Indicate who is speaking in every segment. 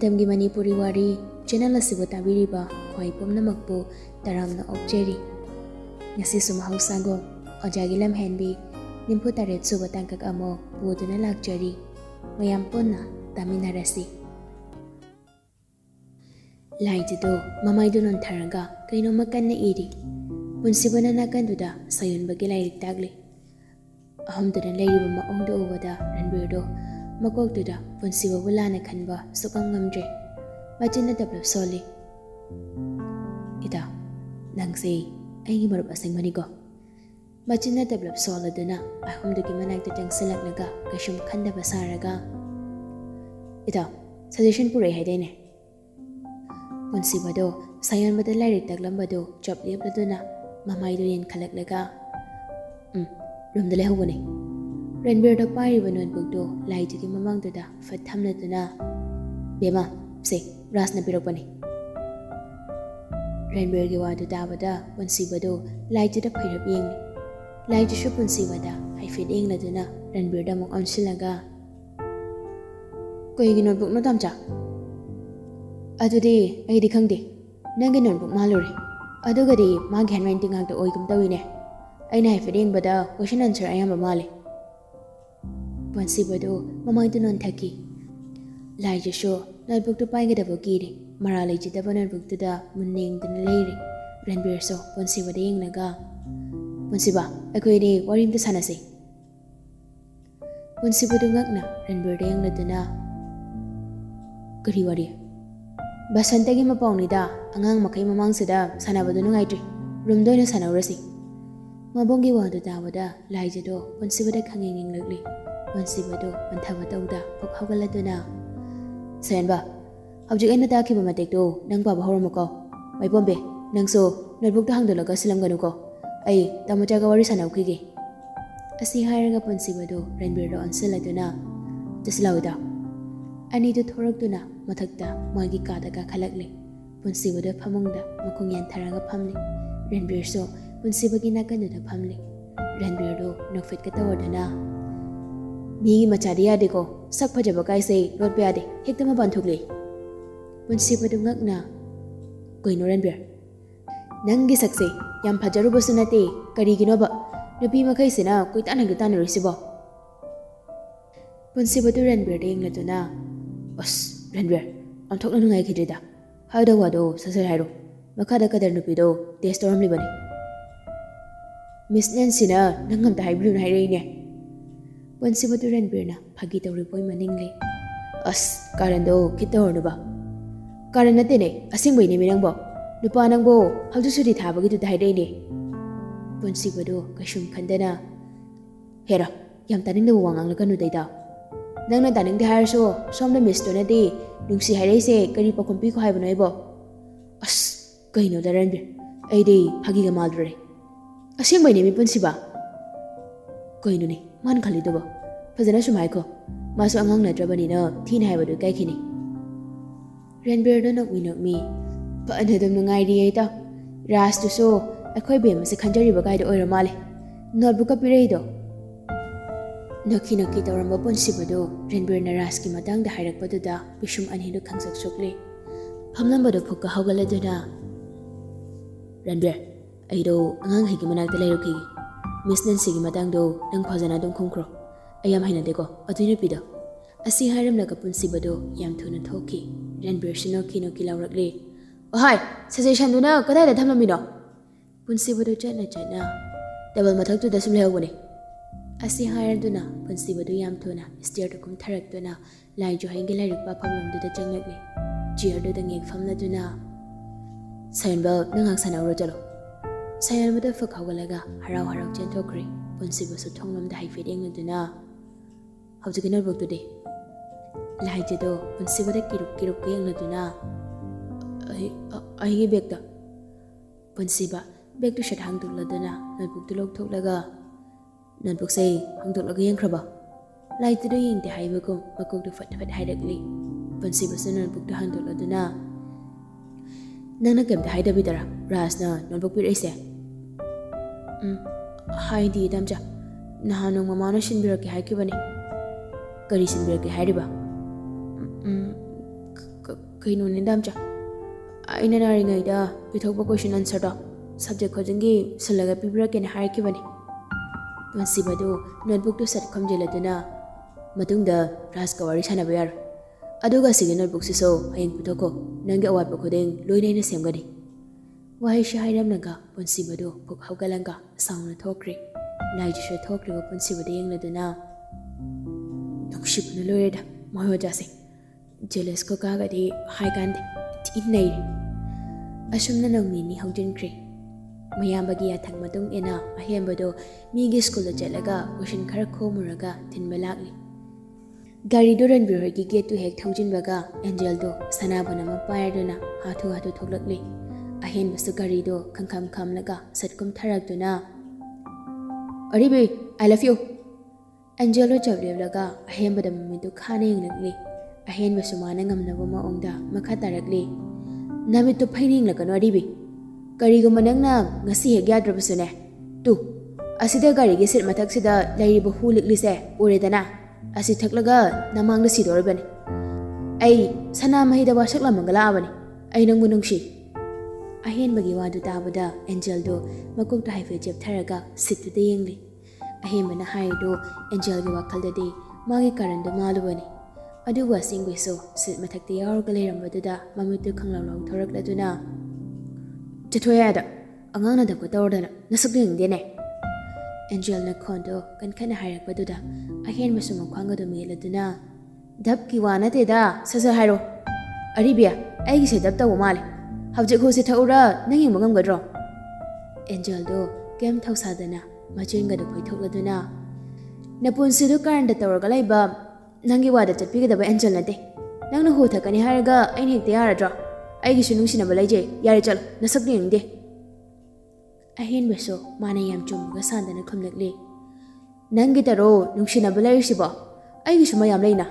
Speaker 1: Matamgi Manipuri Wari channel asibu tabiriba khoi pumnamakpu taramna okjeri ngasi sumahausago Ojagi Lamhenbi nimpu taret suba tangkak amo puduna lakjari mayam punna taminarasi laijido mamaidunon tharaga kaino makanna iri punsibana nakanduda sayunbagi lairik tagli ahamduna leiriba maongda ubada ranbirdo makokduda punsiba bulana khanba sukam ngamdre machinna develop soli ida nangse aigi marup asengmani ko machinna develop soladuna ahumdugi manakta jangsilaknaga kashum khanda basaraga ida suggestion pure haidene punsibado sayonbada lairik taglambado job lebladuna mamaidu yen khalaklaga rumda lehogani Ranbir do pari banon bugdo lai jigi mamang doda fat thamna duna bema se ras na pirok bani Ranbir gi wadu dabada punsi bado lai jida phirap yeng lai ji shu punsi bada hai fit eng la duna Ranbir da mong on silaga koi gi notebook no tamcha adudi ai di khangde nangi notebook malure adugadi ma handwriting ak do oi kum tawine aina hai fit eng bada question answer ayam male Punsibado mamaidu non thaki lai jasho notebook to pai gadabo giri maralai jidaba notebook to da munning dun leiri Ranbir so punsibada yengnaga punsiba akoi ni warim to sanase punsibado ngakna Ranbir da yengna duna kari wari basantagi mapawni da angang makai mamang sida sanabado nungaitri room doina sanawrasi mabongi wadu dawada lai jado punsibada khangeng lagli Punsibado Mantabada Pokhaladuna Senba Object in the Daki Matekdo, Nang Baba Horomoko, my Bombe, Nang so, notebook to Hangdolaga Silanganuko, ay, Tamojaga Warisana Kigi. As he hiring upon Sibado, Ranbirdo and Siladuna, the Slauda. I need to Toragduna, Matakta, Magi Kadaga Kalakli, Punsibado Pamunda, Makunyan Taranga Pamli, Ranbir so, Punsibagina Kanduda Pamli, Ranbirdo, no fit Katawardana. Migi machadiya deko sak phajaba kaise lot pe ade hekta ma banthukle punsi padu ngakna koino Ranbir nangi sakse yam phajaru basunate kari gino ba nupi makai sena koi tan hang tan risibo punsi padu Ranbir deng latuna os Ranbir am thokna ngai khidida hada wado sasar hairo makada kadar nupi do test storm li bani Miss Nancy na nangam ta haiblu na haire ne Punsibado Ranbir na phagi tawri boy maningli as karando kita hornuba karan nate ne asing bai ne minangbo nupa nangbo hauju sudi thabagi tu dai dai ne Punsibado kashum khandana hera yam taning de wangang la kanu daida nangna taning de har so somna miss to na de nungsi haire se kari pakompi ko haibo noibo as kaino da Ranbir ai de phagi ga maldre asing bai ne mi Punsiba kaino ne man khali dobo fazana sumai ko masu angang na trabani na thin haibadu kai khini Ranbir do nok mi pa anadam ngai ri ta ras to so akhoi be ma se khanjari ba kai do oira male notebook ka pirei do nakhi tawramba Punsibado Ranbir na ras ki matang da hairak padu da bishum anhi do khangsak sokle hamlam bado phukka hawgala duna Ranbir aido angang higi manak da leiruki Miss Nancy gi matang do nang phajana dong khongkro ayam haina deko atui pido asi haram naga Punsibado yam thuna thoki Ranbir shino kino kilawrakle oh hai suggestion duna kadai da thamlami no Punsibado chana double mathak tu da sum lehogone asi haram duna Punsibado yam thuna stair to kum tharak duna lai jo hainge lai rikpa phamlam du da changlakle chair do da ngek famla duna sainba nangak sanawro chalo Sayan mada fak hawgalaga harau chen thokri Punsiba su thonglam da haifet eng laduna hawjagi notebook today lai jedo Punsiba da kiruk eng laduna ai gi bag da Punsiba bag to shat hang tuk laduna notebook to lok thok laga notebook sei hang tuk laga yang khraba lai jedo yeng de haiba ko makok to fat hairakli Punsiba su notebook to hang tuk laduna nangna kem da haida bidara ras na notebook pir aise hai di damja nahanong mamana shinbira ki haiki bani kari shinbira ki hairiba ꯀꯩꯅꯣ ꯅꯤꯡꯗꯥꯝꯆꯥ ꯑꯩꯅ ꯅꯥꯔꯤꯉꯩꯗ ꯄꯤꯊꯣꯛꯄ ꯀꯣꯏꯁꯟ ꯑꯟꯁꯔꯗꯣ subject ꯈꯨꯗꯤꯡꯒꯤ ꯁꯤꯜꯂꯒ ꯄꯤꯕꯤꯔꯛꯀꯦꯅ ꯍꯥꯏꯈꯤꯕꯅꯤ ꯄꯨꯟꯁꯤꯕꯗꯨ ꯅꯣꯠꯕꯨꯛꯇꯨ ꯁꯠ ꯈꯣꯝꯖꯤꯜꯂꯗꯨꯅ ꯃꯇꯨꯡꯗ ꯀ꯭ꯂꯥꯁꯀ ꯋꯥꯔꯤ ꯁꯥꯟꯅꯕ ꯌꯥꯔꯣꯏ ꯑꯗꯨꯒ ꯁꯤꯒꯤ ꯅꯣꯠꯕꯨꯛꯁꯤꯁꯨ ꯍꯌꯦꯡ ꯄꯨꯊꯣꯛꯀꯣ ꯅꯪꯒꯤ ꯑꯋꯥꯠꯄ ꯈꯨꯗꯤꯡ ꯂꯣꯏꯅ ꯑꯩꯅ ꯁꯦꯝꯒꯅꯤ ꯋꯥꯍꯩꯁꯤ ꯍꯥꯏꯔꯝꯂꯒ ꯄꯨꯟꯁꯤꯕꯗꯨ ꯄꯨꯛ ꯍꯧꯒꯠꯂꯒ ꯁꯥꯎꯅ ꯊꯣꯛꯈ꯭ꯔꯦ ꯂꯥꯏꯖꯁꯨ ꯊꯣꯛꯈ꯭ꯔꯤꯕ ꯄꯨꯟꯁꯤꯕꯗ ꯌꯦꯡꯂꯗꯨꯅ ꯅꯨꯡꯁꯤꯕꯅ ꯂꯣꯏꯔꯦꯗ ꯃꯣꯏ ꯑꯣꯖꯥꯁꯦ ꯖꯦꯂꯁ ꯀꯀꯥꯒꯗꯤ ꯍꯥꯏꯀꯥꯟꯗꯦ ꯊꯤ ꯅꯩꯔꯦ ꯑꯁꯨꯝꯅ ꯅꯣꯡ ꯅꯤꯅꯤ ꯍꯧꯖꯤꯟꯈ꯭ꯔꯦ ꯃꯌꯥꯝꯕꯒꯤ ꯌꯥꯊꯪ ꯃꯇꯨꯡ ꯏꯟꯅ ꯑꯍꯦꯟꯕꯗꯣ ꯃꯤꯒꯤ ꯁ꯭ꯀꯨꯜꯗ ꯆꯠꯂꯒ ꯀꯣꯏꯁꯟ ꯈꯔ ꯈꯣꯝꯃꯨꯔꯒ ꯊꯤꯟꯕ ꯂꯥꯛꯂꯤ ꯒꯥꯔꯤꯗꯣ ꯔꯟꯕꯤꯔ ꯍꯣꯏꯒꯤ ꯒꯦꯠꯇꯨ ꯍꯦꯛ ꯊꯧꯖꯤꯟꯕꯒ ꯑꯦꯟꯖꯦꯜꯗꯣ ꯁꯅꯥꯕꯨꯟ ꯑꯃ ꯄꯥꯏꯔꯗꯨꯅ ꯍꯥꯊꯨ ꯍꯥꯊꯨ ꯊꯣꯛꯂꯛꯂꯤ ꯑꯍꯦꯟꯕꯁꯨ ꯒꯥꯔꯤꯗꯣ ꯈꯪꯈꯝ ꯈꯝꯂꯒ ꯁꯠ ꯀꯨꯝꯊꯔꯛꯇꯨꯅ ꯑꯔꯤꯕꯤ ꯑꯥꯏ ꯂꯚ ꯌꯨ ꯑꯦꯟꯖꯦꯜꯗꯣ ꯆꯞ ꯂꯦꯞꯂꯒ ꯑꯍꯦꯟꯕꯗ ꯃꯃꯤꯠꯇꯨ ꯈꯥꯅ ꯌꯦꯡꯂꯛꯂꯤ ꯑꯍꯦꯟꯕꯁꯨ ꯃꯥꯅ ꯉꯝꯅꯕ ꯃꯑꯣꯡꯗ ꯃꯈꯥ ꯇꯥꯔꯛꯂꯤ ꯅꯃꯤꯠꯇꯨ ꯐꯩꯅ ꯌꯦꯡꯂꯛꯀꯅꯨ ꯑꯔꯤꯕꯤ ꯀꯔꯤꯒꯨꯝꯕ ꯅꯪꯅ ꯉꯁꯤ ꯍꯦꯛ ꯌꯥꯗ꯭ꯔꯕꯁꯨꯅꯦ ꯇꯨ ꯑꯁꯤꯗ ꯒꯥꯔꯤꯒꯤ ꯁꯤꯠ ꯃꯊꯛꯁꯤꯗ ꯂꯩꯔꯤꯕ ꯍꯨ ꯂꯤꯛꯂꯤꯁꯦ ꯎꯔꯦꯗꯅ ꯑꯁꯤ ꯊꯛꯂꯒ ꯅꯃꯥꯡꯗ ꯁꯤꯗꯧꯔꯤꯕꯅꯤ ꯑꯩ ꯁꯅꯥꯃꯍꯤꯗ ꯋꯥꯁꯛꯂꯝꯃꯒ ꯂꯥꯛꯑꯕꯅꯤ ꯑꯩ ꯅꯪꯕꯨ ꯅꯨꯡꯁꯤ ꯑꯍꯦꯟꯕꯒꯤ ꯋꯥꯗꯨ ꯇꯥꯕꯗ ꯑꯦꯟꯖꯦꯜꯗꯣ ꯃꯀꯣꯛꯇ ꯍꯥꯏꯐꯦꯠ ꯆꯦꯞꯊꯔꯒ ꯁꯤꯠꯇꯨꯗ ꯌꯦꯡꯂꯤ ꯑꯍꯦꯟꯕꯅ ꯍꯥꯏꯔꯤꯗꯣ ꯑꯦꯟꯖꯦꯜꯒꯤ ꯋꯥꯈꯜꯗꯗꯤ ꯃꯥꯒꯤ ꯀꯔꯟꯗꯣ ꯃꯥꯜꯂꯨꯕꯅꯤ ꯑꯗꯨꯕꯨ ꯑꯁꯦꯡꯕꯩꯁꯨ ꯁꯤꯠ ꯃꯊꯛꯇ ꯌꯥꯎꯔꯒ ꯂꯩꯔꯝꯕꯗꯨꯗ ꯃꯃꯤꯠꯇꯨ ꯈꯪꯂꯥꯎ ꯊꯣꯔꯛꯂꯗꯨꯅ ꯆꯠꯊꯣꯛꯑꯦ ꯑꯉꯥꯡꯅ ꯗꯞꯀ ꯇꯧꯔꯗꯅ ꯅꯁꯛꯇ ꯌꯦꯡꯗꯦꯅꯦ ꯑꯦꯟꯖꯦꯜꯅ ꯈꯣꯟꯗꯣ ꯀꯟꯈꯠꯅ ꯍꯥꯏꯔꯛꯄꯗꯨꯗ ꯑꯍꯦꯟꯕꯁꯨ ꯃꯈ꯭ꯋꯥꯡꯒꯗꯣ ꯃꯦꯠꯂꯗꯨꯅ ꯗꯞꯀꯤ ꯋꯥ ꯅꯠꯇꯦꯗ ꯁꯠ ꯍꯥꯏꯔꯣ ꯑꯔꯤꯕꯤ ꯑꯩꯒꯤꯁꯦ ꯗꯞ ꯇꯧꯕ ꯃꯥꯜꯂꯦ ꯍꯧꯖꯤꯛ ꯍꯨꯁꯤ ꯊꯛꯎꯔ ꯅꯪ ꯌꯦꯡꯕ ꯉꯝꯒꯗ꯭ꯔꯣ ꯑꯦꯟꯖꯦꯜꯗꯣ ꯀꯩꯝ ꯊꯧꯁꯥꯗꯅ ꯃꯆꯤꯟꯒꯗꯣ ꯐꯣꯏꯊꯣꯛꯂꯗꯨꯅ ꯅꯄꯨꯟꯁꯤꯗꯣ ꯀꯔꯟꯗ ꯇꯧꯔꯒ ꯂꯩꯕ ꯅꯪꯒꯤ ꯋꯥꯗ ꯆꯠꯄꯤꯒꯗꯕ ꯑꯦꯟꯖꯦꯜ ꯅꯠꯇꯦ ꯅꯪꯅ ꯍꯨ ꯊꯛꯀꯅꯤ ꯍꯥꯏꯔꯒ ꯑꯩꯅ ꯍꯦꯛꯇ ꯌꯥꯔꯗ꯭ꯔꯣ ꯑꯩꯒꯤꯁꯨ ꯅꯨꯡꯁꯤꯅꯕ ꯂꯩꯖꯩ ꯌꯥꯔꯦ ꯆꯠꯂꯣ ꯅꯁꯛꯇ ꯌꯦꯡꯅꯤꯡꯗꯦ ꯑꯍꯦꯟꯕꯁꯨ ꯃꯥꯅ ꯌꯥꯝ ꯆꯨꯝꯃꯒ ꯁꯥꯟꯗꯅ ꯈꯨꯝꯂꯛꯂꯤ ꯅꯪꯒꯤꯗꯔꯣ ꯅꯨꯡꯁꯤꯅꯕ ꯂꯩꯔꯤꯁꯤꯕꯣ ꯑꯩꯒꯤꯁꯨ ꯃꯌꯥꯝ ꯂꯩꯅ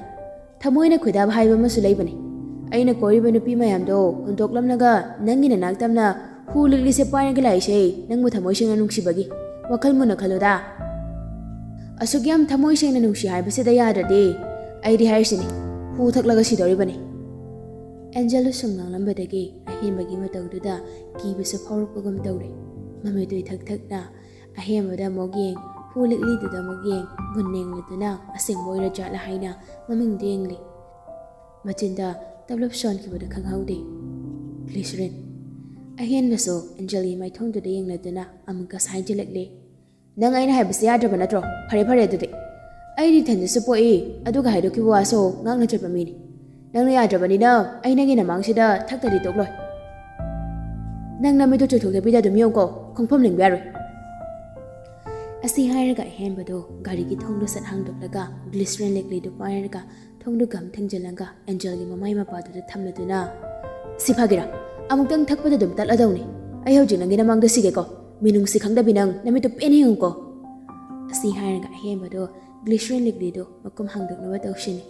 Speaker 1: ꯊꯃꯣꯏꯅ ꯈꯣꯏꯗꯥꯕ ꯍꯥꯏꯕ ꯑꯃꯁꯨ ꯂꯩꯕꯅꯤ ꯑꯩꯅ ꯀꯣꯏꯔꯤꯕ ꯅꯨꯄꯤ ꯃꯌꯥꯝꯗꯣ ꯍꯨꯟꯗꯣꯛꯂꯝꯂꯒ ꯅꯪꯒꯤ ꯅꯅꯥꯛꯇꯝꯅ ꯍꯨ ꯂꯤꯛꯂꯤꯁꯦ ꯄꯥꯏꯔꯒ ꯂꯥꯛꯏꯁꯦ ꯅꯪꯕꯨ ꯊꯃꯣꯏ ꯁꯦꯡꯅ ꯅꯨꯡꯁꯤꯕꯒꯤ ꯋꯥꯈꯜ ꯃꯨꯟꯅ ꯈꯜꯂꯨꯗ ꯑꯁꯨꯛ ꯌꯥꯝ ꯊꯃꯣꯏ ꯁꯦꯡꯅ ꯅꯨꯡꯁꯤ ꯍꯥꯏꯕꯁꯤꯗ ꯌꯥꯗ꯭ꯔꯗꯤ ꯑꯩꯗꯤ ꯍꯥꯏꯔꯤꯁꯤꯅꯤ ꯍꯨ ꯊꯛꯂꯒ ꯁꯤꯗꯧꯔꯤꯕꯅꯤ ꯑꯦꯟꯖꯦꯜꯗꯣ ꯁꯨꯝ ꯉꯥꯡꯂꯝꯕꯗꯒꯤ ꯑꯍꯦꯟꯕꯒꯤ ꯃꯇꯧꯗꯨꯗ ꯀꯤꯕꯁꯨ ꯐꯥꯎꯔꯛꯄꯒꯨꯝ ꯇꯧꯔꯦ ꯃꯃꯤꯠꯇꯨ ꯏꯊꯛ ꯊꯛꯅ ꯑꯍꯦꯟꯕꯗ ꯑꯃꯨꯛ ꯌꯦꯡ ꯍꯨ ꯂꯤꯛꯂꯤꯗꯨꯗ ꯑꯃꯨꯛ ꯌꯦꯡ ꯃꯨꯟꯅ ꯌꯦꯡꯂꯗꯨꯅ ꯑꯁꯦꯡꯕ ꯑꯣꯏꯔ ꯖꯥꯠꯂ ꯍꯥꯏꯅ ꯃꯃꯤꯡꯗꯨ ꯌꯦꯡꯂꯤ ꯃꯆꯤꯟꯗ ꯇꯞꯂꯞ ꯁꯣꯟꯈꯤꯕꯗꯨ ꯈꯪꯍꯧꯗꯦ ꯒ꯭ꯂꯤꯁꯔꯤꯟ ꯑꯍꯦꯟꯕꯁꯨ ꯑꯦꯟꯖꯦꯜꯒꯤ ꯃꯥꯏꯊꯣꯡꯗꯨꯗ ꯌꯦꯡꯂꯗꯨꯅ ꯑꯃꯨꯛꯀ ꯁꯥꯏꯖꯤꯜꯂꯛꯂꯤ ꯅꯪ ꯑꯩꯅ ꯍꯥꯏꯕꯁꯤ ꯌꯥꯗ꯭ꯔꯕ ꯅꯠꯇ꯭ꯔꯣ ꯐꯔꯦ ꯑꯗꯨꯗꯤ ꯑꯩꯗꯤ ꯏꯊꯟꯗꯁꯨ ꯄꯣꯛꯏ ꯑꯗꯨꯒ ꯍꯥꯏꯗꯣꯛꯈꯤꯕ ꯋꯥꯁꯨ ꯉꯥꯡꯅ ꯆꯠꯄ ꯃꯤꯅꯤ ꯅꯪꯅ ꯌꯥꯗ꯭ꯔꯕꯅꯤꯅ ꯑꯩ ꯅꯪꯒꯤ ꯅꯃꯥꯡꯁꯤꯗ ꯊꯛꯇꯗꯤ ꯇꯣꯛꯂꯣꯏ ꯅꯪ ꯅꯃꯤꯠꯇꯨ ꯆꯣꯏꯊꯣꯛꯇꯕꯤꯗ ꯑꯗꯨꯝ ꯌꯦꯡꯉꯨꯀꯣ ꯈꯣꯡꯐꯝ ꯂꯦꯡꯕ ꯌꯥꯔꯣꯏ ꯑꯁꯤ ꯍꯥꯏꯔꯒ ꯑꯍꯦꯟꯕꯗꯣ ꯒꯥꯔꯤꯒꯤ ꯊꯣꯡꯗꯣ ꯁꯠ ꯍꯥꯡꯗꯣꯛꯂꯒ ꯒ꯭ꯂꯤꯁꯔꯤꯟ ꯂꯤꯛꯂꯤꯗꯨ ꯄꯥꯏꯔꯒ ꯊꯣꯡꯗꯨ ꯒꯝ ꯊꯤꯡꯖꯤꯜꯂꯒ ꯑꯦꯟꯖꯦꯜꯒꯤ ꯃꯃꯥꯏ ꯃꯄꯥꯗꯨꯗ ꯊꯝꯂꯗꯨꯅ ꯁꯤ ꯐꯒꯦꯔꯥ ꯑꯃꯨꯛꯇꯪ ꯊꯛꯄꯗ ꯑꯗꯨꯝ ꯇꯠꯂꯗꯧꯅꯤ ꯑꯩ ꯍꯧꯖꯤꯛ ꯅꯪꯒꯤ ꯅꯃꯥꯡꯗ ꯁꯤꯒꯦꯀꯣ ꯃꯤꯅꯨꯡꯁꯤ ꯈꯪꯗꯕꯤ ꯅꯪ ꯅꯃꯤꯠꯇꯨ ꯄꯦꯟꯅ ꯌꯦꯡꯉꯨꯀꯣ ꯑꯁꯤ ꯍꯥꯏꯔꯒ ꯑꯍꯦꯟꯕꯗꯣ ꯒ꯭ꯂꯤꯁꯔꯤꯟ ꯂꯤꯛꯂꯤꯗꯨ ꯃꯀꯨꯝ ꯍꯥꯡꯗꯣꯛꯅꯕ ꯇꯧꯁꯤꯅꯤ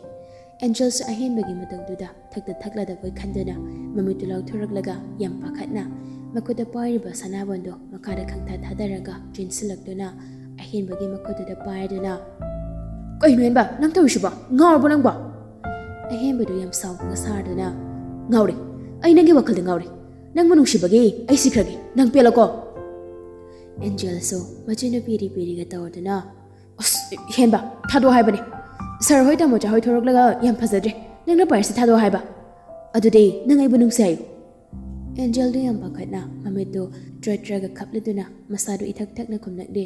Speaker 1: ꯑꯦꯟꯖꯦꯜꯁꯨ ꯑꯍꯦꯟꯕꯒꯤ ꯃꯇꯧꯗꯨꯗ ꯊꯛꯇ ꯊꯛꯂꯗꯕꯣꯏ ꯈꯟꯗꯨꯅ ꯃꯃꯤꯠꯇꯨ ꯂꯥꯎꯊꯣꯔꯛꯂꯒ ꯌꯥꯝ ꯄꯥꯈꯠꯅ ꯃꯈꯨꯠꯇ ꯄꯥꯏꯔꯤꯕ ꯁꯅꯥꯕꯨꯟꯗꯣ ꯃꯈꯥꯗ ꯈꯪꯊꯥ ꯊꯥꯗꯔꯒ ꯆꯤꯟꯁꯤꯜꯂꯛꯇꯨꯅ ꯑꯍꯦꯟꯕꯒꯤ ꯃꯈꯨꯠꯇꯨꯗ ꯄꯥꯏꯗꯨꯅ ꯀꯩꯅꯣ ꯍꯦꯟꯕ ꯅꯪ ꯇꯧꯔꯤꯁꯤꯕꯣ ꯉꯥꯎꯔꯕꯣ ꯅꯪꯕꯣ ꯑꯍꯦꯟꯕꯗꯨ ꯌꯥꯝ ꯁꯥꯎꯕꯒ ꯁꯥꯗꯨꯅ ꯉꯥꯎꯔꯦ ꯑꯩ ꯅꯪꯒꯤ ꯋꯥꯈꯜꯗ ꯉꯥꯎꯔꯦ ꯅꯪꯕꯨ ꯅꯨꯡꯁꯤꯕꯒꯤ ꯑꯩ ꯁꯤꯈ꯭ꯔꯒꯦ ꯅꯪ ꯄꯦꯜꯂꯀꯣ ꯑꯦꯟꯖꯦꯜꯁꯨ ꯃꯆꯤꯟꯗꯨ ꯄꯤꯔꯤ ꯄꯤꯔꯤꯒ ꯇꯧꯗꯨꯅ ꯑꯁ ꯍꯦꯟꯕ ꯊꯥꯗꯣꯛ ꯍꯥꯏꯕꯅꯦ ꯁꯔ ꯍꯣꯏ ꯇꯥꯃꯣꯆꯥ ꯍꯣꯏ ꯊꯣꯔꯛꯂꯒ ꯌꯥꯝ ꯐꯖꯗ꯭ꯔꯦ ꯅꯪꯅ ꯄꯥꯏꯔꯤꯁꯤ ꯊꯥꯗꯣꯛ ꯍꯥꯏꯕ ꯑꯗꯨꯗꯤ ꯅꯪ ꯑꯩꯕꯨ ꯅꯨꯡꯁꯤ ꯍꯥꯏꯌꯨ ꯑꯦꯟꯖꯦꯜꯗꯨ ꯌꯥꯝ ꯄꯥꯈꯠꯅ ꯃꯃꯤꯠꯇꯨ ꯇ꯭ꯔꯒ ꯈꯞꯂꯗꯨꯅ ꯃꯁꯥꯗꯨ ꯏꯊꯛ ꯊꯛꯅ ꯈꯨꯝꯂꯛꯂꯤ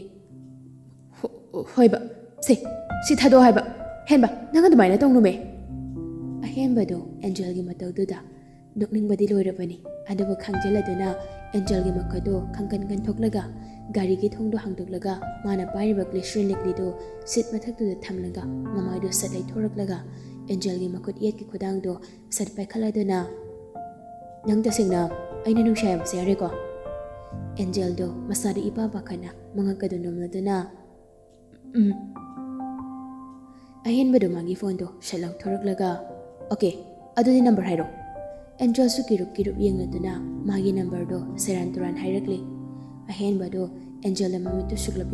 Speaker 1: ꯍꯣꯏꯕ ꯁꯤ ꯊꯥꯗꯣꯛ ꯍꯥꯏꯕ ꯍꯦꯟꯕ ꯅꯪ ꯑꯗꯨꯃꯥꯏꯅ ꯇꯧꯅꯨꯃꯦ ꯑꯍꯦꯟꯕꯗꯣ ꯑꯦꯟꯖꯦꯜꯒꯤ ꯃꯇꯧꯗꯨꯗ ꯅꯣꯛꯅꯤꯡꯕꯗꯤ ꯂꯣꯏꯔꯕꯅꯤ ꯑꯗꯨꯕꯨ ꯈꯪꯖꯤꯜꯂꯗꯨꯅ ꯑꯦꯟꯖꯦꯜꯒꯤ ꯃꯈꯨꯠꯇꯨ ꯈꯪꯀꯟ ꯀꯟꯊꯣꯛꯂꯒ ꯒꯥꯔꯤꯒꯤ ꯊꯣꯡꯗꯣ ꯍꯥꯡꯗꯣꯛꯂꯒ ꯃꯥꯅ ꯄꯥꯏꯔꯤꯕ ꯒ꯭ꯂꯤꯁꯔꯤꯟ ꯂꯤꯛꯂꯤꯗꯨ ꯁꯤꯠ ꯃꯊꯛꯇꯨꯗ ꯊꯝꯂꯒ ꯃꯃꯥꯏꯗꯨ ꯁꯠ ꯂꯩꯊꯣꯔꯛꯂꯒ ꯑꯦꯟꯖꯦꯜꯒꯤ ꯃꯈꯨꯠ ꯌꯦꯠꯀꯤ ꯈꯨꯗꯥꯡꯗꯣ ꯁꯠ ꯄꯥꯏꯈꯠꯂꯗꯨꯅ ꯅꯪ ꯇꯁꯦꯡꯅ ꯑꯩꯅ ꯅꯨꯡꯁꯤ ꯍꯥꯏꯕꯁꯦ ꯌꯥꯔꯦꯀꯣ? ꯑꯦꯟꯖꯦꯜꯗꯣ ꯃꯁꯥꯗ ꯏꯄꯥ ꯄꯥꯈꯠꯅ ꯃꯉꯛꯀꯗꯨ ꯅꯣꯝꯂꯗꯨꯅ ꯑꯍꯦꯟꯕꯗꯣ ꯃꯥꯒꯤ ꯐꯣꯟꯗꯣ ꯁꯠ ꯂꯧꯊꯣꯔꯛꯂꯒ ꯑꯣꯀꯦ ꯑꯗꯨꯗꯤ ꯅꯝꯕꯔ ꯍꯥꯏꯔꯣ꯫ ꯑꯦꯟꯖꯦꯜꯁꯨ ꯀꯤꯔꯨꯞ ꯌꯦꯡꯂꯗꯨꯅ ꯃꯥꯒꯤ ꯅꯝꯕꯔꯗꯣ ꯁꯦꯔꯥꯟ ꯇꯨꯔꯥꯟ ꯍꯥꯏꯔꯛꯂꯤ꯫ ꯑꯍꯦꯟꯕꯗꯣ ꯑꯦꯟꯖꯦꯜꯗ ꯃꯃꯤꯠꯇꯨ ꯁꯨꯛꯂꯞ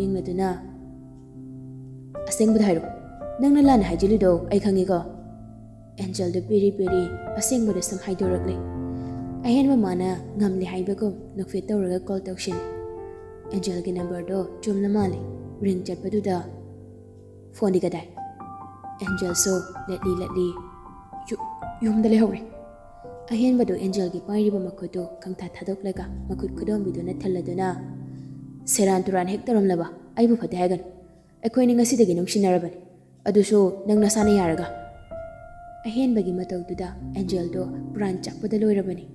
Speaker 1: Angel do piri piri asing bodo sam haidorakle. Ahen mana ngamli haibagum nokfit tawraga call tawshin. Angel ki number do chumna mali ring chat paduda phone dikadai. Angel so letli yum dale hore. Ahen bado Angel ki pairi ba makudo kang thadok laga makut kudom bido na thaladuna seran turan hektaram laba aibu phate hagan. Akhoi ni ngasi dagi nungsinarabani aduso nang nasana yaraga. Ahen bagi matau duda Angel do pran chakpada loirabani.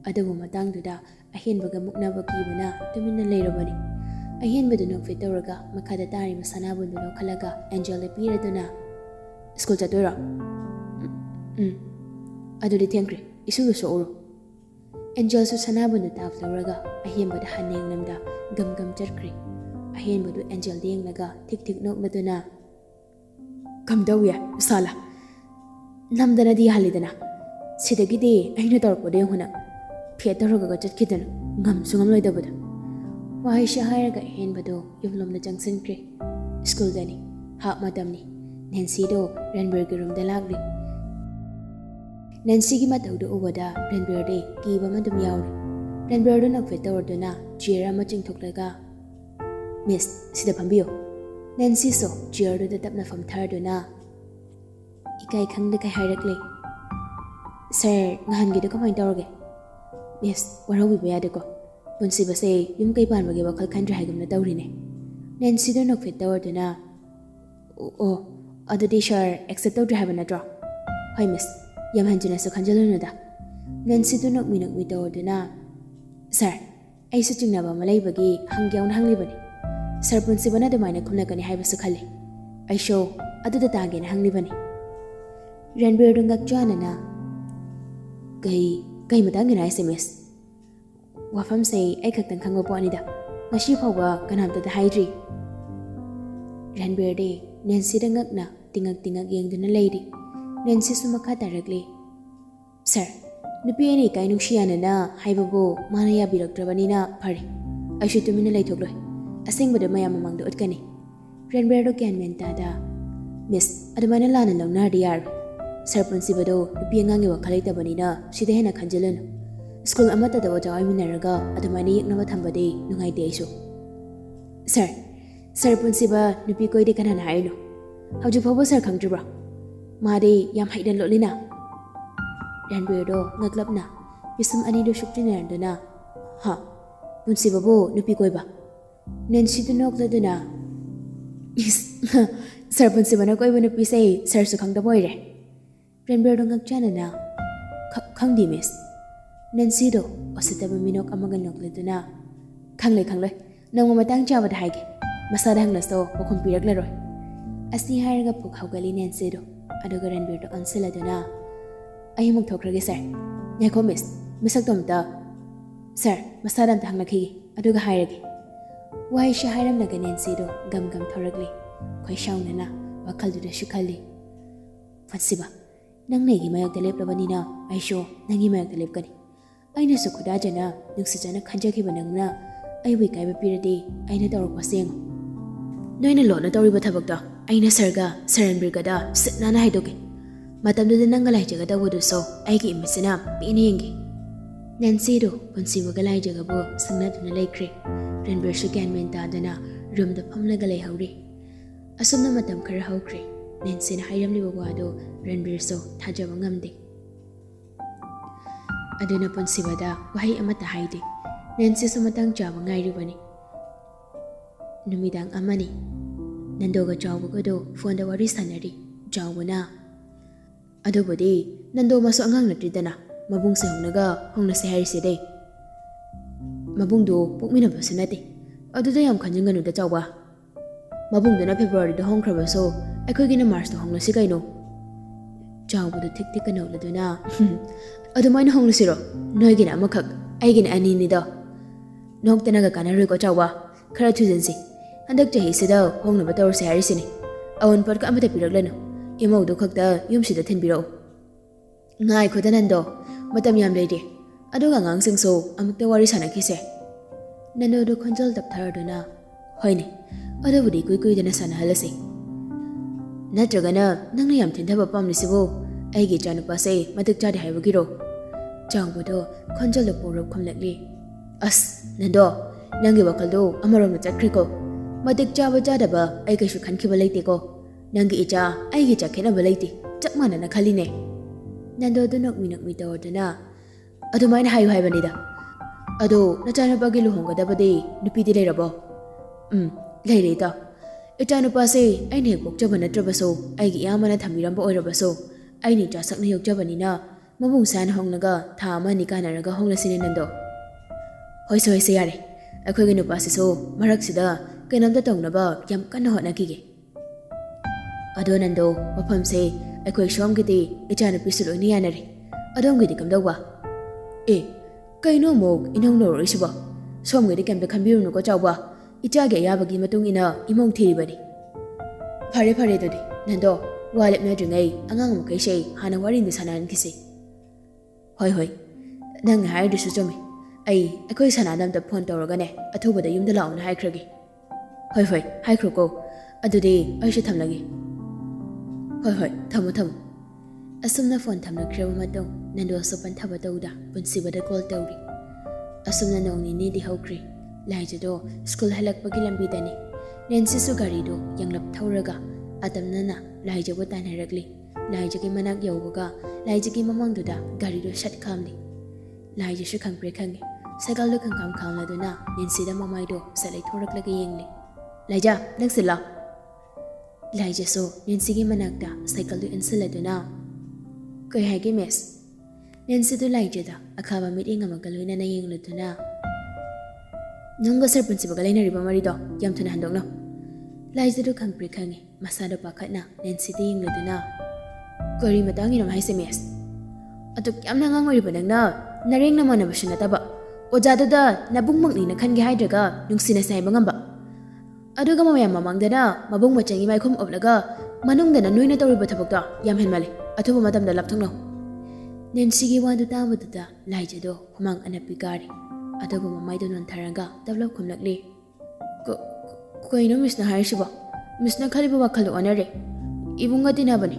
Speaker 1: Adabu matang duda ahen baga mukna baki bana tumina leirabani. Ahen badu nokfit tawraga makada tari masana bundu lo khalaga Angel le pira duna school chatoi Adudi thankri isu so oro. Angel su sana bundu tap tawraga ahen bada haneng namda gam chatkri. Ahen badu Angel deng laga tik nok laduna kamdawiya sala namdana di halidana sidagidi aina torpode huna phetaraga chatkidana ngam loidabada wahai shaharaga ahen badu yumlomna jangsinkri school dani ha matamni Nancy do Renberg room da lagli Nancy gi matau do ubada Renberg de ki ba madum yawri Renberg do nak fetor do na jira ma chingthoklaga Miss sida pambiyo Nancy so jira do da tapna fam thar do na ikai khangda kai hairakle sir ngahan gi do kamai tawrage Miss warawi ba yade ko punsi base yum kai pan bage wakal khandra haigum na tawrine Nancy do nak fetor do na oh adudi sir accept tawdra haba nadra Hi miss yam hanjina so khanjaluna da Nancy do nok mi tawr do na sir ai su chingna ba malai bagi hangyaun hangli bani sir punsi bana de maina khumna kani haiba su khali ai show aduda tage na hangli bani Renber dungak jana na kai matang gina SMS wafam say ai khaktan khangwa po ani da ngashi phawga kanamta da haidri Renber de Nancy dangak na tingak yengduna leidi Nancy su makha tarakle sir nupi ani kai nungshiyana na haibabu mana ya biraktrabani na phari aishu tumina leithokloi asengbada mayam mamang do utkani Renber do kyan menta da miss adamana lana lawnar diyar sir principal nupi angangi wakhalai tabani na sida hena khanjalanu school amata da wata minaraga adamani yeknaba thambade nungai de aisu sir principal nupi koi de kana haino hauju phobo sir khangdribra made yam haidan lolina Renber do ngaklapna bisum ani do shuktina dana ha principal bo nupi koi ba Nancy do nok laduna sir principal na koi bu nupi say sir su khangda boire Renber do ngakchana na khangdi miss Nancy do ositaba minok amaga nok laduna khangloi nang matang chawa da haige masada hangla so bokhum pirak laroi asi haraga puk haugali Nancy do aduga Renber do ansela duna ai muk thokrage sir nyakho miss misak tomta sir masada ta hangla khigi aduga hairage wai shaharam naga Nancy do gam thoragli khoi shauna na wakal du da shukali fatsiba nang negi mayak delep labani na aisho nangi mayak delep kani aina su khuda jana nuksu jana khanjaki banangna ai wi kai ba pirade aina tawrak paseng noina lona tawri ba thabak da aina sarga Renber ga da sitna na haidoke matam du nang galai jaga da wudu so ai ki imisina pini yengi Nancy do punsi wa galai jaga bo sangna duna laikre Renber su kyan menta dana room da phamla galai hauri asumna matam khara haukre Nancy na hairamli wado Renber so thajaba ngamde aduna punsibada wahai amata haide Nancy su matang chawa ngairi bani numidang amani nandoga chawa do phone da wari sanari chawuna adubodi nando maso angang natridana mabung se hongna se hari se dei mabung do pukmina basanate aduda yam khanjinganu da chawa mabung dana February da hongkraba so akhoi na March da hongna si kaino chawu do tik kana laduna adumaina hongna siro noigina amakhak aigina ani ni da noktana ga kana roi ko chawa khara thujensi handak jahi sida hongna ba tawr se hari sini awon par ka amata piraklana imau do khakta yum sida thenbiro ngai khodanando matam yam leide aduga ngang sing so amukta wari sana khise nano do khonjal tap thar dona hoine adubudi kui dana sana halasi natragana nangna yam thindaba pamni sibo ꯑꯩꯒꯤ ꯏꯆꯥꯅꯨꯄꯥꯁꯦ ꯃꯇꯤꯛ ꯆꯥꯗꯦ ꯍꯥꯏꯕꯒꯤꯔꯣ? ꯆꯥꯎꯕꯗꯣ ꯈꯣꯟꯖꯦꯜꯗ ꯄꯣꯔꯞ ꯈꯨꯝꯂꯛꯂꯤ꯫ ꯑꯁ ꯅꯟꯗꯣ, ꯅꯪꯒꯤ ꯋꯥꯈꯜꯗꯣ ꯑꯃꯔꯣꯝꯗ ꯆꯠꯈ꯭ꯔꯦꯀꯣ꯫ ꯃꯇꯤꯛ ꯆꯥꯕ ꯆꯥꯗꯕ ꯑꯩ ꯀꯩꯁꯨ ꯈꯟꯈꯤꯕ ꯂꯩꯇꯦꯀꯣ꯫ ꯅꯪꯒꯤ ꯏꯆꯥ ꯑꯩꯒꯤ ꯏꯆꯥ ꯈꯦꯠꯅꯕ ꯂꯩꯇꯦ, ꯆꯞ ꯃꯥꯟꯅꯅ ꯈꯜꯂꯤꯅꯦ꯫ ꯅꯟꯗꯣꯗꯨ ꯅꯣꯛꯃꯤ ꯇꯧꯔꯗꯨꯅ ꯑꯗꯨꯃꯥꯏꯅ ꯍꯥꯏꯌꯨ ꯍꯥꯏꯕꯅꯤꯗ꯫ ꯑꯗꯣ ꯅꯆꯥꯅꯨꯄꯥꯒꯤ ꯂꯨꯍꯣꯡꯒꯗꯕꯗꯤ ꯅꯨꯄꯤꯗꯤ ꯂꯩꯔꯕꯣ? ꯂꯩꯔꯦ ꯏꯇꯥꯎ꯫ ꯏꯆꯥꯅꯨꯄꯥꯁꯦ ꯑꯩꯅ ꯍꯦꯛ ꯄꯣꯛꯆꯕ ꯅꯠꯇ꯭ꯔꯕꯁꯨ ꯑꯩꯒꯤ ꯏꯌꯥꯝꯕꯅ ꯊꯝꯕꯤꯔꯝꯕ ꯑꯣꯏꯔꯕꯁꯨ ꯑꯩꯅ ꯏꯆꯥ ꯁꯛꯅ ꯌꯣꯛꯆꯕꯅꯤꯅ ꯃꯕꯨꯡ ꯁꯥꯅ ꯍꯣꯡꯂꯒ ꯊꯥ ꯑꯃ ꯑꯅꯤ ꯀꯥꯟꯅꯔꯒ ꯍꯣꯡꯂꯁꯤꯅꯦ ꯅꯟꯗꯣ꯫ ꯍꯣꯏꯁꯦ ꯌꯥꯔꯦ꯫ ꯑꯩꯈꯣꯏꯒꯤ ꯅꯨꯄꯥꯁꯤꯁꯨ ꯃꯔꯛꯁꯤꯗ ꯀꯩꯅꯣꯝꯇ ꯇꯧꯅꯕ ꯌꯥꯝ ꯀꯟꯅ ꯍꯣꯠꯅꯈꯤꯒꯦ꯫ ꯑꯗꯣ ꯅꯟꯗꯣ, ꯃꯐꯝꯁꯦ ꯑꯩꯈꯣꯏ ꯁꯣꯝꯒꯤꯗꯤ ꯏꯆꯥꯅꯨꯄꯤꯁꯨ ꯂꯣꯏꯅ ꯌꯥꯅꯔꯦ꯫ ꯑꯗꯣꯝꯒꯤꯗꯤ ꯀꯝꯗꯧꯕ? ꯀꯩꯅꯣ ꯑꯃꯨꯛ ꯏꯅꯧ ꯅꯧꯔꯛꯏꯁꯤꯕꯣ? ꯁꯣꯝꯒꯤꯗꯤ ꯀꯩꯝꯇ ꯈꯟꯕꯤꯔꯨꯅꯨꯀꯣ ꯆꯥꯎꯕ꯫ ꯏꯆꯥꯒꯤ ꯑꯌꯥꯕꯒꯤ ꯃꯇꯨꯡ ꯏꯟꯅ ꯏꯃꯧ ꯊꯤꯔꯤꯕꯅꯤ꯫ ꯐꯔꯦ ꯑꯗꯨꯗꯤ ꯅꯟꯗꯣ, ꯋꯥ ꯂꯦꯞꯅꯗ꯭ꯔꯤꯉꯩ ꯑꯉꯥꯡ ꯃꯈꯩꯁꯦ ꯍꯥꯟꯅ ꯋꯥꯔꯤꯗ ꯁꯥꯟꯅꯍꯟꯈꯤꯁꯤ꯫ ꯍꯣꯏ, ꯅꯪꯅ ꯍꯥꯏꯔꯤꯗꯨꯁꯨ ꯆꯨꯝꯃꯤ꯫ ꯑꯩꯈꯣꯏ ꯁꯅꯥꯗ ꯑꯝꯇ ꯐꯣꯟ ꯇꯧꯔꯒꯅꯦ ꯑꯊꯨꯕꯗ ꯌꯨꯝꯗ ꯂꯥꯛꯑꯣꯅ ꯍꯥꯏꯈ꯭ꯔꯒꯦ꯫ ꯍꯣꯏ, ꯍꯥꯏꯈ꯭ꯔꯣꯀꯣ꯫ ꯑꯗꯨꯗꯤ ꯑꯩꯁꯨ ꯊꯝꯂꯒꯦ꯫ ꯍꯣꯏ, ꯊꯝꯃꯣ꯫ ꯑꯁꯨꯝꯅ ꯐꯣꯟ ꯊꯝꯂꯛꯈ꯭ꯔꯕ ꯃꯇꯨꯡ ꯅꯟꯗꯣꯁꯨ ꯄꯟꯊꯕ ꯇꯧꯗ ꯄꯨꯟꯁꯤꯕꯗ ꯀꯣꯜ ꯇꯧꯔꯤ꯫ ꯑꯁꯨꯝꯅ ꯅꯣꯡ ꯅꯤꯅꯤꯗꯤ ꯍꯧꯈ꯭ꯔꯦ꯫ ꯂꯥꯏꯖꯗꯣ ꯁ꯭ꯀꯨꯜ ꯍꯜꯂꯛꯄꯒꯤ ꯂꯝꯕꯤꯗꯅꯤ꯫ ꯅꯦꯟꯁꯤꯁꯨ ꯒꯥꯔꯤꯗꯣ ꯌꯥꯡꯂꯞ ꯊꯧꯔꯒ ꯑꯇꯝꯅꯅ ꯂꯥꯏꯖꯕꯨ ꯇꯥꯟꯅꯔꯛꯂꯤ꯫ ꯂꯥꯏꯖꯒꯤ ꯃꯅꯥꯛ ꯌꯧꯕꯒ ꯂꯥꯏꯖꯒꯤ ꯃꯃꯥꯡꯗꯨꯗ ꯒꯥꯔꯤꯗꯣ ꯁꯠ ꯈꯥꯝꯂꯤ꯫ ꯂꯥꯏꯖꯁꯨ ꯈꯪꯉꯦ꯫ ꯁꯥꯏꯀꯜꯗꯣ ꯈꯥꯝꯂꯗꯨꯅ ꯅꯦꯟꯁꯤꯗ ꯃꯃꯥꯏꯗꯣ ꯁꯠ ꯂꯩꯊꯣꯔꯛꯂꯒ ꯌꯦꯡꯂꯤ꯫ ꯂꯥꯏꯖꯥ, ꯅꯪꯁꯤ ꯂꯥꯎ꯫ ꯂꯥꯏꯖꯁꯨ ꯅꯦꯟꯁꯤꯒꯤ ꯃꯅꯥꯛꯇ ꯁꯥꯏꯀꯜꯗꯨ ꯏꯟꯁꯤꯜꯂꯗꯨꯅ ꯀꯩ ꯍꯥꯏꯒꯦ ꯃꯤꯁ? ꯅꯦꯟꯁꯤꯗꯨ ꯂꯥꯏꯖꯗ ꯑꯈꯥꯕ ꯃꯤꯠꯌꯦꯡ ꯑꯃꯒ ꯂꯣꯏꯅꯅ ꯌꯦꯡꯂꯗꯨꯅ ꯅꯪꯒ ꯁꯔ ꯄ꯭ꯔꯤꯟꯁꯤꯄꯜꯒ ꯂꯩꯅꯔꯤꯕ ꯃꯔꯤꯗꯣ ꯌꯥꯝ ꯊꯨꯅ ꯍꯟꯗꯣꯛꯅꯧ꯫ ꯂꯥꯏꯖꯗꯨ ꯈꯪꯉꯦ꯫ ꯃꯁꯥꯗꯣ ꯄꯥꯈꯠꯅ ꯅꯦꯟꯁꯤꯗ ꯌꯦꯡꯂꯗꯨꯅ ꯀꯔꯤ ꯃꯇꯥꯡꯒꯤꯅꯣ ꯍꯥꯏꯁꯦ ꯃꯤꯁ? ꯑꯗꯨꯛ ꯌꯥꯝꯅ ꯑꯉꯥꯡ ꯑꯣꯏꯔꯤꯕ ꯅꯪꯅ ꯅꯔꯦꯡ ꯅꯃꯥꯟꯅꯕꯁꯨ ꯅꯠꯇꯕ ꯑꯣꯖꯥꯗꯨꯗ ꯅꯕꯨꯡꯃꯛꯅꯤꯅ ꯈꯟꯒꯦ ꯍꯥꯏꯗ꯭ꯔꯒ ꯅꯨꯡꯁꯤꯅꯁꯦ ꯍꯥꯏꯕ ꯉꯝꯕ? ꯑꯗꯨꯒ ꯃꯌꯥꯝ ꯃꯃꯥꯡꯗꯅ ꯃꯕꯨꯡ ꯃꯆꯪꯒꯤ ꯃꯥꯏꯈꯨꯝ ꯎꯞꯂꯒ ꯃꯅꯨꯡꯗꯅ ꯅꯣꯏꯅ ꯇꯧꯔꯤꯕ ꯊꯕꯛꯇꯣ ꯌꯥꯝ ꯍꯦꯟꯃꯜꯂꯤ꯫ ꯑꯊꯨꯕ ꯃꯇꯝꯗ ꯂꯥꯞꯊꯣꯛꯅꯧ꯫ ꯅꯦꯟꯁꯤꯒꯤ ꯋꯥꯗꯨ ꯇꯥꯕꯗꯨꯗ ꯂꯥꯏꯖꯗꯣ ꯍꯨꯃꯥꯡ ꯑꯅꯞꯄꯤ ꯀꯥꯔꯤ꯫ ꯑꯗꯨꯕꯨ ꯃꯃꯥꯏꯗꯣ ꯅꯣꯟꯊꯔꯒ ꯇꯞꯂꯞ ꯈꯨꯝꯂꯛꯂꯤ꯫ ꯀꯩꯅꯣ ꯃꯤꯁꯅ ꯍꯥꯏꯔꯤꯁꯤꯕꯣ? ꯃꯤꯁꯅ ꯈꯜꯂꯤꯕ ꯋꯥꯈꯜꯗꯣ ꯑꯣꯟꯅꯔꯦ꯫ ꯏꯕꯨꯡꯒ ꯇꯤꯟꯅꯕꯅꯤ,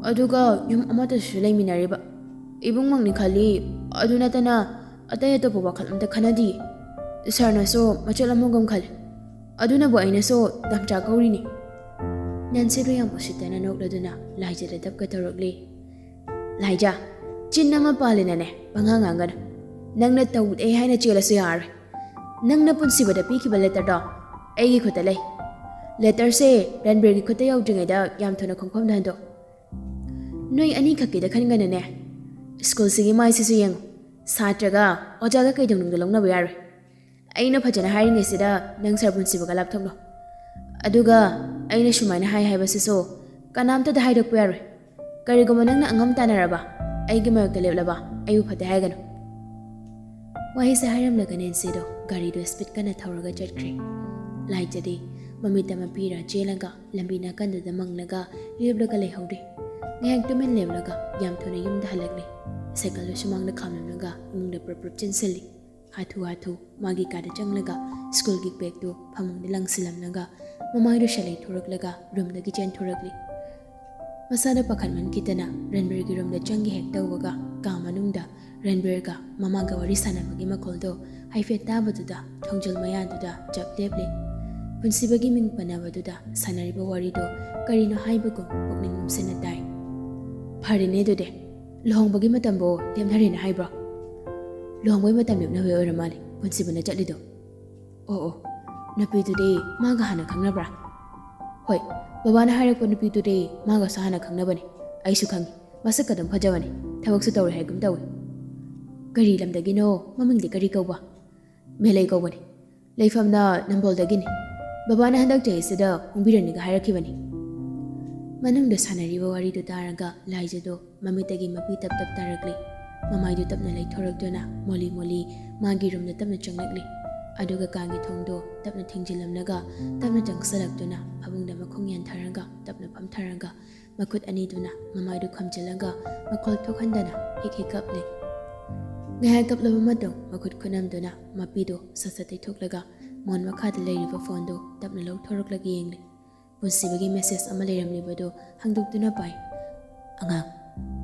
Speaker 1: ꯑꯗꯨꯒ ꯌꯨꯝ ꯑꯃꯠꯇꯁꯨ ꯂꯩꯃꯤꯟꯅꯔꯤꯕ ꯏꯕꯨꯡꯃꯛꯅꯤ ꯈꯜꯂꯤ꯫ ꯑꯗꯨ ꯅꯠꯇꯅ ꯑꯇꯩ ꯑꯇꯣꯞꯄ ꯋꯥꯈꯜ ꯑꯝꯇ ꯈꯟꯅꯗꯤꯌꯦ꯫ ꯁꯥꯔꯅꯁꯨ ꯃꯆꯦꯠ ꯑꯃꯒꯨꯝ ꯈꯜꯂꯤ꯫ ꯑꯗꯨꯅꯕꯨ ꯑꯩꯅꯁꯨ ꯗꯝꯆꯥ ꯀꯧꯔꯤꯅꯤ꯫ ꯅꯦꯟꯁꯤꯗꯣ ꯌꯥꯝ ꯎꯁꯤꯠꯇꯅ ꯅꯣꯛꯂꯗꯨꯅ ꯂꯥꯏꯖꯗ ꯗꯞꯀ ꯇꯧꯔꯛꯂꯤ꯫ ꯂꯥꯏꯖꯥ, ꯆꯤꯟ ꯑꯃ ꯄꯥꯜꯂꯤꯅꯅꯦ ꯄꯪꯉꯥꯡ ꯉꯥꯡꯒꯅꯨ꯫ ꯅꯪꯅ ꯇꯧꯗꯦ ꯍꯥꯏꯅ ꯆꯦꯜꯂꯁꯨ ꯌꯥꯔꯔꯣꯏ꯫ ꯅꯪꯅ ꯄꯨꯟꯁꯤꯕꯗ ꯄꯤꯈꯤꯕ ꯂꯦꯇꯔꯗꯣ ꯑꯩꯒꯤ ꯈꯨꯠꯇ ꯂꯩ꯫ ꯂꯦꯇꯔꯁꯦ ꯔꯟꯕꯤꯔꯒꯤ ꯈꯨꯠꯇ ꯌꯧꯗ꯭ꯔꯤꯉꯩꯗ ꯌꯥꯝ ꯊꯨꯅ ꯈꯣꯡꯐꯝꯗ ꯍꯟꯗꯣꯛ꯫ ꯅꯣꯏ ꯑꯅꯤꯈꯛꯀꯤꯗ ꯈꯟꯒꯅꯨꯅꯦ꯫ ꯁ꯭ꯀꯨꯜꯁꯤꯒꯤ ꯃꯥꯏꯁꯤꯁꯨ ꯌꯦꯡꯉꯨ꯫ ꯁꯥꯇ꯭ꯔꯒ ꯑꯣꯖꯥꯒ ꯀꯩꯗꯧꯅꯨꯡꯗ ꯂꯧꯅꯕ ꯌꯥꯔꯣꯏ꯫ ꯑꯩꯅ ꯐꯖꯅ ꯍꯥꯏꯔꯤꯉꯩꯁꯤꯗ ꯅꯪ ꯁꯔ ꯄꯨꯟꯁꯤꯕꯒ ꯂꯥꯞꯊꯣꯛꯅꯧ꯫ ꯑꯗꯨꯒ ꯑꯩꯅ ꯁꯨꯃꯥꯏꯅ ꯍꯥꯏꯕꯁꯤꯁꯨ ꯀꯅꯥꯝꯇꯗ ꯍꯥꯏꯗꯣꯛꯄ ꯌꯥꯔꯣꯏ꯫ ꯀꯔꯤꯒꯨꯝꯕ ꯅꯪꯅ ꯑꯉꯝ ꯇꯥꯟꯅꯔꯕ, ꯑꯩꯒꯤ ꯃꯥꯌꯣꯛꯇ ꯂꯦꯞꯂꯕ ꯑꯩꯕꯨ ꯐꯠꯇꯦ ꯍꯥꯏꯒꯅꯨ꯫ ꯋꯥꯍꯩꯁꯦ ꯍꯥꯏꯔꯝꯂꯒ ꯅꯦꯟꯁꯤꯗꯣ ꯒꯥꯔꯤꯗꯣ ꯁ꯭ꯄꯤꯗ ꯀꯟꯅ ꯊꯧꯔꯒ ꯆꯠꯈ꯭ꯔꯦ꯫ ꯂꯥꯏꯖꯗꯤ ꯃꯃꯤꯠ ꯑꯃ ꯄꯤꯔ ꯆꯦꯜꯂꯒ ꯂꯝꯕꯤ ꯅꯥꯀꯟꯗꯨꯗ ꯃꯪꯂꯒ ꯂꯦꯞꯂꯒ ꯂꯩꯍꯧꯔꯦ꯫ ꯉꯥꯏꯍꯥꯛ ꯇꯨꯃꯤꯟ ꯂꯦꯞꯂꯒ ꯌꯥꯝ ꯊꯨꯅ ꯌꯨꯝꯗ ꯍꯜꯂꯛꯂꯦ꯫ ꯁꯥꯏꯀꯜꯗꯨ ꯁꯨꯃꯥꯡꯗ ꯈꯥꯝꯂꯝꯂꯒ ꯏꯃꯨꯡꯗ ꯄ꯭ꯔꯞ ꯆꯦꯟꯁꯤꯜꯂꯤ꯫ ꯍꯥꯊꯨ ꯃꯥꯒꯤ ꯀꯥꯗ ꯆꯪꯂꯒ ꯁ꯭ꯀꯨꯜꯒꯤ ꯕꯦꯒꯇꯨ ꯐꯃꯨꯡꯗ ꯂꯪꯁꯤꯜꯂꯝꯂꯒ ꯃꯃꯥꯏꯗꯨ ꯁꯠꯂꯩ ꯊꯣꯔꯛꯂꯒ ꯔꯨꯝꯗꯒꯤ ꯆꯦꯟꯊꯣꯔꯛꯂꯤ꯫ ꯃꯁꯥꯗ ꯄꯥꯈꯠꯃꯟꯈꯤꯗꯅ ꯔꯟꯕꯤꯔꯒꯤ ꯔꯨꯝꯗ ꯆꯪꯒꯦ ꯍꯦꯛ ꯇꯧꯕꯒ ꯀꯥ ꯃꯅꯨꯡꯗ ꯔꯟꯕꯤꯔꯒ ꯃꯃꯥꯒ ꯋꯥꯔꯤ ꯁꯥꯟꯅꯕꯒꯤ ꯃꯈꯣꯜꯗꯣ ꯍꯥꯏꯐꯦꯠ ತಾꯕꯗꯨꯗ ꯊꯣꯡꯖꯜ ꯃꯌꯥꯗꯨꯗ ꯆꯞ ꯂꯦꯞꯂꯤ꯫ ꯄꯨꯟꯁꯤꯕꯒꯤ ꯃꯤꯡ ꯄꯟꯅꯕꯗꯨꯗ ꯁꯥꯟꯅꯔꯤꯕ ꯋꯥꯔꯤꯗꯣ ꯀꯔꯤꯅꯣ ꯍꯥꯏꯕꯒꯨꯝ ꯄꯨꯛꯅꯤꯡ ꯅꯨꯡꯁꯤꯅ ꯇꯥꯏ꯫ ꯐꯔꯦꯅꯦ ꯑꯗꯨꯗꯤ ꯂꯨꯍꯣꯡꯕꯒꯤ ꯃꯇꯝꯕꯨ ꯂꯦꯞꯅꯔꯦꯅ ꯍꯥꯏꯕ꯭ꯔꯣ? ꯂꯨꯍꯣꯡꯕꯒꯤ ꯃꯇꯝ ꯂꯦꯞꯅꯕ ꯑꯣꯏꯔ ꯃꯥꯜꯂꯦ ꯄꯨꯟꯁꯤꯕꯅ ꯆꯠꯂꯤꯗꯣ꯫ ꯑꯣ, ꯅꯨꯄꯤꯗꯨꯗꯤ ꯃꯥꯒ ꯍꯥꯟꯅ ꯈꯪꯅꯕ꯭ꯔꯥ? ꯍꯣꯏ, ꯕꯕꯥꯅ ꯍꯥꯏꯔꯛꯄ ꯅꯨꯄꯤꯗꯨꯗꯤ ꯃꯥꯒꯁꯨ ꯍꯥꯟꯅ ꯈꯪꯅꯕꯅꯤ꯫ ꯑꯩꯁꯨ ꯈꯪꯉꯤ꯫ ꯃꯁꯛ ꯑꯗꯨꯝ ꯐꯖꯕꯅꯤ, ꯊꯕꯛꯁꯨ ꯇꯧꯔꯦ ꯍꯥꯏꯒꯨꯝ ꯇꯧꯏ꯫ ꯀꯔꯤ ꯂꯝꯗꯒꯤꯅꯣ? ꯃꯃꯤꯡꯗꯤ ꯀꯔꯤ ꯀꯧꯕ? ꯃꯦꯂꯩ ꯀꯧꯕꯅꯤ꯫ ꯂꯩꯐꯝꯅ ꯅꯝꯕꯣꯜꯗꯒꯤꯅꯤ꯫ ꯕꯕꯥꯅ ꯍꯟꯗꯛ ꯆꯍꯤꯁꯤꯗ ꯍꯣꯡꯕꯤꯔꯅꯤꯒ ꯍꯥꯏꯔꯛꯈꯤꯕꯅꯤ꯫ ꯃꯅꯨꯡꯗ ꯁꯥꯟꯅꯔꯤꯕ ꯋꯥꯔꯤꯗꯨ ꯇꯥꯔꯒ ꯂꯥꯏꯖꯗꯣ ꯃꯃꯤꯠꯇꯒꯤ ꯃꯄꯤ ꯇꯞ ꯇꯥꯔꯛꯂꯤ꯫ ꯃꯃꯥꯏꯗꯨ ꯇꯞꯅ ꯂꯩꯊꯣꯔꯛꯇꯨꯅ ꯃꯣꯂꯤ ꯃꯥꯒꯤ ꯔꯨꯝꯗ ꯇꯞꯅ ꯆꯪꯂꯛꯂꯤ꯫ ꯑꯗꯨꯒ ꯀꯥꯒꯤ ꯊꯣꯡꯗꯣ ꯇꯞꯅ ꯊꯤꯡꯖꯤꯜꯂꯝꯂꯒ ꯇꯞꯅ ꯆꯪꯁꯤꯜꯂꯛꯇꯨꯅ ꯐꯃꯨꯡꯗ ꯃꯈꯣꯡ ꯌꯥꯟꯊꯔꯒ ꯇꯞꯅ ꯐꯝꯊꯔꯒ ꯃꯈꯨꯠ ꯑꯅꯤꯗꯨꯅ ꯃꯃꯥꯏꯗꯨ ꯈꯝꯖꯤꯜꯂꯒ ꯃꯈꯣꯜ ꯊꯣꯛꯍꯟꯗꯅ ꯍꯤꯛ ꯀꯞꯂꯤ꯫ ꯉꯥꯏꯍꯥꯛ ꯀꯞꯂꯕ ꯃꯇꯨꯡ ꯃꯈꯨꯠ ꯈꯨꯅꯝꯗꯨꯅ ꯃꯄꯤꯗꯣ ꯁꯠ ꯇꯩꯊꯣꯛꯂꯒ ꯃꯣꯟ ꯃꯈꯥꯗ ꯂꯩꯔꯤꯕ ꯐꯣꯟꯗꯣ ꯇꯞꯅ ꯂꯧꯊꯣꯔꯛꯂꯒ ꯌꯦꯡꯂꯤ꯫ ꯄꯨꯟꯁꯤꯕꯒꯤ ꯃꯦꯁꯦꯖ ꯑꯃ ꯂꯩꯔꯝꯂꯤꯕꯗꯣ ꯍꯥꯡꯗꯣꯛꯇꯨꯅ ꯄꯥꯏ꯫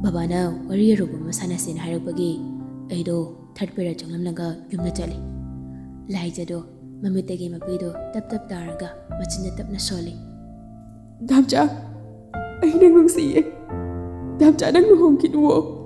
Speaker 1: ꯕꯕꯥꯅ ꯋꯥꯔꯤ ꯑꯔꯨꯕ ꯑꯃ ꯁꯥꯟꯅꯁꯦꯅ ꯍꯥꯏꯔꯛꯄꯒꯤ ꯑꯩꯗꯣ ꯊꯥꯔꯠ ꯄꯦꯔꯠ ꯆꯪꯂꯝꯂꯒ ꯌꯨꯝꯗ ꯆꯠꯂꯤ꯫ ꯂꯥꯏꯖꯗꯣ ꯃꯃꯤꯠꯇꯒꯤ ꯃꯄꯤꯗꯣ ꯇꯞ ꯇꯞ ꯇꯥꯔꯒ ꯃꯆꯤꯟꯗ ꯇꯞꯅ ꯁꯣꯜꯂꯤ꯫
Speaker 2: ꯗꯥꯝꯆꯥ, ꯑꯩ ꯅꯪ ꯅꯨꯡꯁꯤꯌꯦ꯫ ꯗꯥꯝꯆꯥ, ꯅꯪ ꯂꯨꯍꯣꯡꯈꯤꯅꯨꯋꯣ꯫